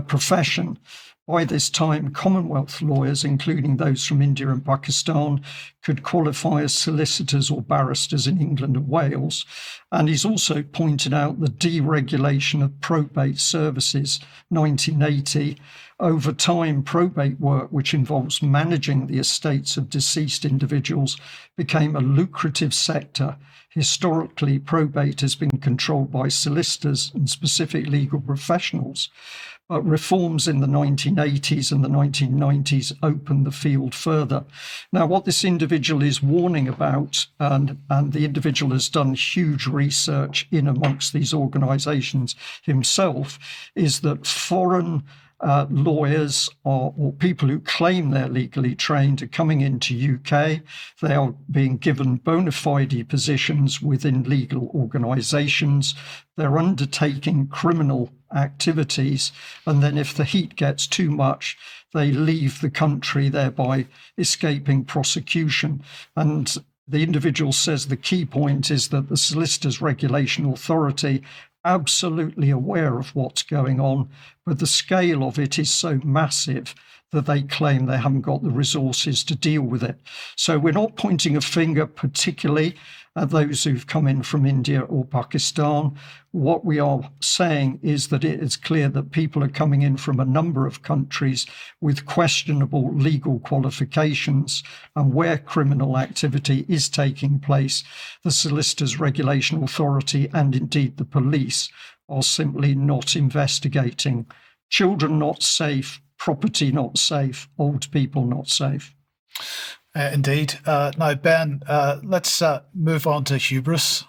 profession. By this time, Commonwealth lawyers, including those from India and Pakistan, could qualify as solicitors or barristers in England and Wales. And he's also pointed out the deregulation of probate services, 1980. Over time, probate work, which involves managing the estates of deceased individuals, became a lucrative sector. Historically, probate has been controlled by solicitors and specific legal professionals. But reforms in the 1980s and the 1990s opened the field further. Now, what this individual is warning about, and the individual has done huge research in amongst these organisations himself, is that foreign lawyers or people who claim they're legally trained are coming into UK. They are being given bona fide positions within legal organisations. They're undertaking criminal activities. And then if the heat gets too much, they leave the country, thereby escaping prosecution. And the individual says the key point is that the Solicitors Regulation Authority absolutely aware of what's going on, but the scale of it is so massive that they claim they haven't got the resources to deal with it. So we're not pointing a finger particularly at those who've come in from India or Pakistan. What we are saying is that it is clear that people are coming in from a number of countries with questionable legal qualifications, and where criminal activity is taking place, the Solicitors Regulation Authority and indeed the police are simply not investigating. Children not safe, property not safe, old people not safe. Indeed. Now, Ben, let's move on to hubris.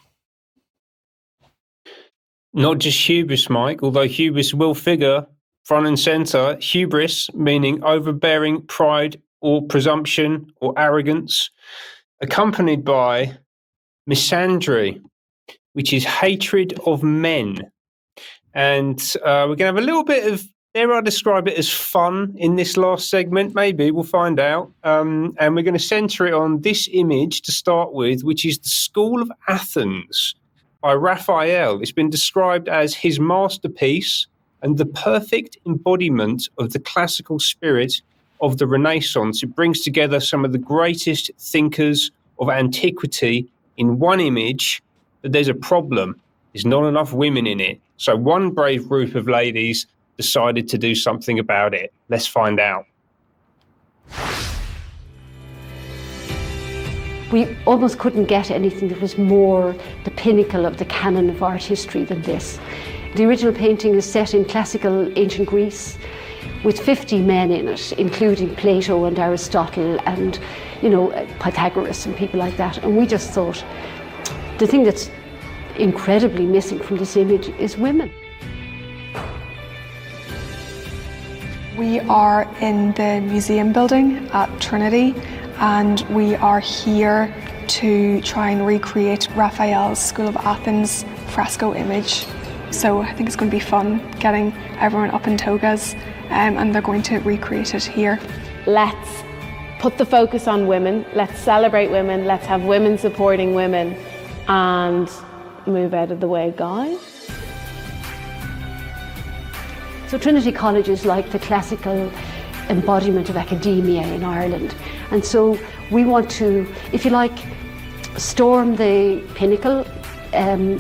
Not just hubris, Mike, although hubris will figure front and centre. Hubris, meaning overbearing pride or presumption or arrogance, accompanied by misandry, which is hatred of men. And we're going to have a little bit of, dare I describe it as fun in this last segment? Maybe, we'll find out. And we're going to centre it on this image to start with, which is the School of Athens by Raphael. It's been described as his masterpiece and the perfect embodiment of the classical spirit of the Renaissance. It brings together some of the greatest thinkers of antiquity in one image, but there's a problem. There's not enough women in it. So one brave group of ladies decided to do something about it. Let's find out. We almost couldn't get anything that was more the pinnacle of the canon of art history than this. The original painting is set in classical ancient Greece with 50 men in it, including Plato and Aristotle and, Pythagoras and people like that. And we just thought the thing that's incredibly missing from this image is women. We are in the museum building at Trinity, and we are here to try and recreate Raphael's School of Athens fresco image. So I think it's going to be fun getting everyone up in togas, and they're going to recreate it here. Let's put the focus on women, let's celebrate women, let's have women supporting women, and move out of the way, guys. So Trinity College is like the classical embodiment of academia in Ireland. And so we want to, if you like, storm the pinnacle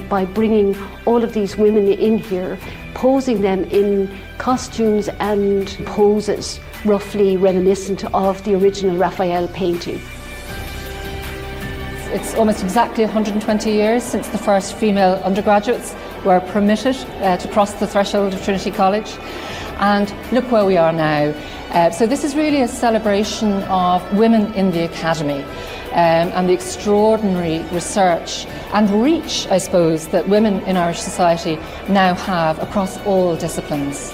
by bringing all of these women in here, posing them in costumes and poses roughly reminiscent of the original Raphael painting. It's almost exactly 120 years since the first female undergraduates were permitted to cross the threshold of Trinity College. And look where we are now. So this is really a celebration of women in the academy and the extraordinary research and reach, I suppose, that women in Irish society now have across all disciplines.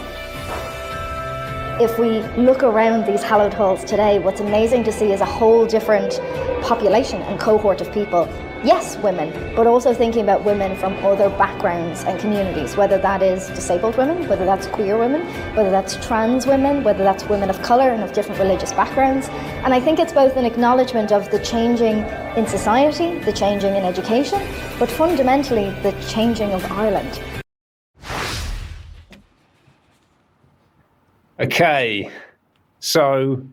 If we look around these hallowed halls today, what's amazing to see is a whole different population and cohort of people. Yes, women, but also thinking about women from other backgrounds and communities, whether that is disabled women, whether that's queer women, whether that's trans women, whether that's women of colour and of different religious backgrounds. And I think it's both an acknowledgement of the changing in society, the changing in education, but fundamentally the changing of Ireland. Okay, so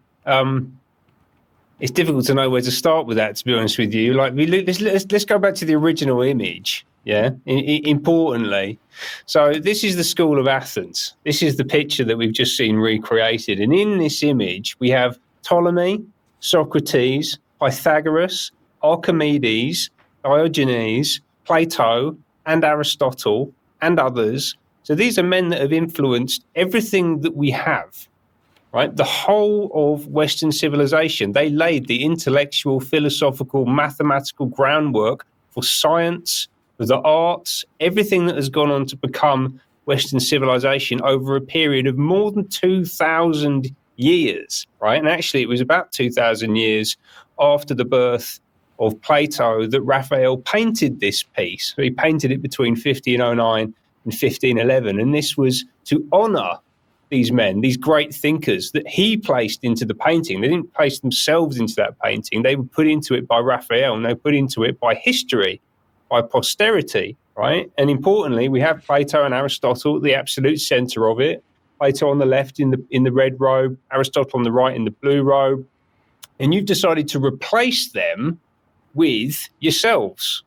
it's difficult to know where to start with that, to be honest with you. Like, let's go back to the original image, yeah, importantly. So this is the School of Athens. This is the picture that we've just seen recreated. And in this image, we have Ptolemy, Socrates, Pythagoras, Archimedes, Diogenes, Plato, and Aristotle, and others. So these are men that have influenced everything that we have, right? The whole of Western civilization. They laid the intellectual, philosophical, mathematical groundwork for science, for the arts, everything that has gone on to become Western civilization over a period of more than 2,000 years, right? And actually, it was about 2,000 years after the birth of Plato that Raphael painted this piece. So he painted it between 1509 and 1511, and this was to honour these men, these great thinkers that he placed into the painting. They didn't place themselves into that painting. They were put into it by Raphael, and they were put into it by history, by posterity, right? And importantly, we have Plato and Aristotle at the absolute centre of it. Plato on the left in the red robe, Aristotle on the right in the blue robe. And you've decided to replace them with yourselves.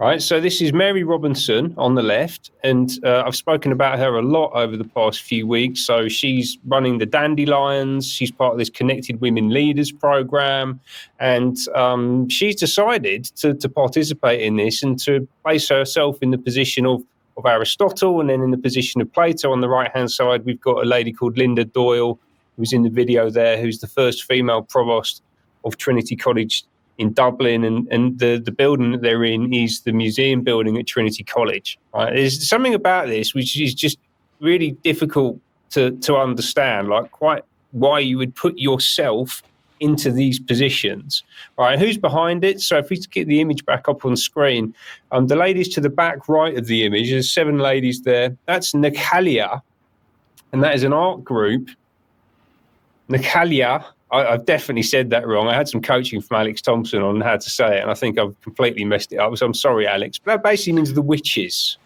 Right, so this is Mary Robinson on the left, and I've spoken about her a lot over the past few weeks. So she's running the Dandelions. She's part of this Connected Women Leaders program, and she's decided to participate in this and to place herself in the position of Aristotle, and then in the position of Plato. On the right-hand side, we've got a lady called Linda Doyle, who's in the video there, who's the first female provost of Trinity College in Dublin, and the building that they're in is the museum building at Trinity College. Right? There's something about this which is just really difficult to understand, like quite why you would put yourself into these positions. Right? Who's behind it? So if we get the image back up on screen, the ladies to the back right of the image, there's 7 ladies there. That's Nekalia, and that is an art group. Nekalia. I've definitely said that wrong. I had some coaching from Alex Thompson on how to say it, and I think I've completely messed it up. So I'm sorry, Alex. But that basically means the witches.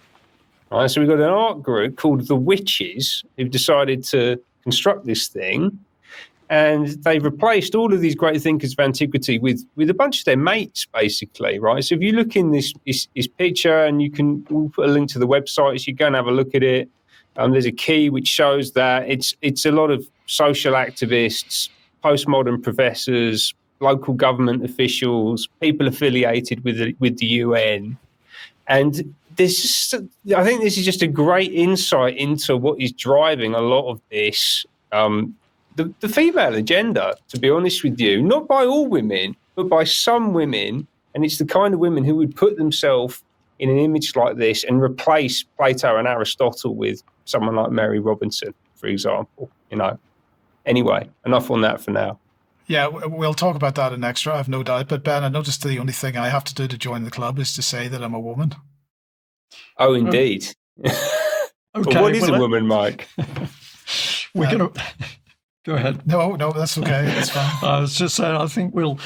Right? So we've got an art group called the Witches who've decided to construct this thing, and they've replaced all of these great thinkers of antiquity with a bunch of their mates, basically. Right? So if you look in this picture, and we'll put a link to the website, so you go and have a look at it. There's a key which shows that it's a lot of social activists, postmodern professors, local government officials, people affiliated with the UN. And I think this is just a great insight into what is driving a lot of this, the female agenda, to be honest with you. Not by all women, but by some women. And it's the kind of women who would put themselves in an image like this and replace Plato and Aristotle with someone like Mary Robinson, for example, Anyway, enough on that for now. Yeah, we'll talk about that in extra, I've no doubt. But Ben, I noticed the only thing I have to do to join the club is to say that I'm a woman. Oh, indeed. Okay, what is a woman, Mike? We're going to... Go ahead. No, that's okay. That's fine. I was just saying, I think we'll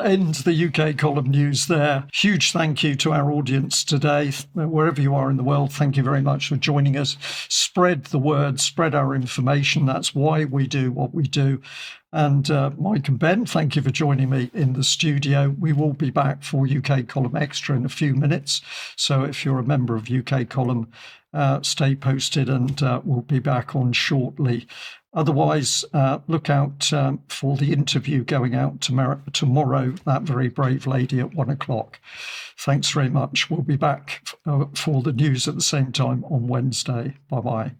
end the UK column news there. Huge thank you to our audience today, wherever you are in the world. Thank you very much for joining us. Spread the word, spread our information. That's why we do what we do. And Mike and Ben, thank you for joining me in the studio. We will be back for UK Column Extra in a few minutes. So if you're a member of UK Column, stay posted, and we'll be back on shortly. Otherwise, look out for the interview going out tomorrow, that very brave lady at 1:00. Thanks very much. We'll be back for the news at the same time on Wednesday. Bye-bye.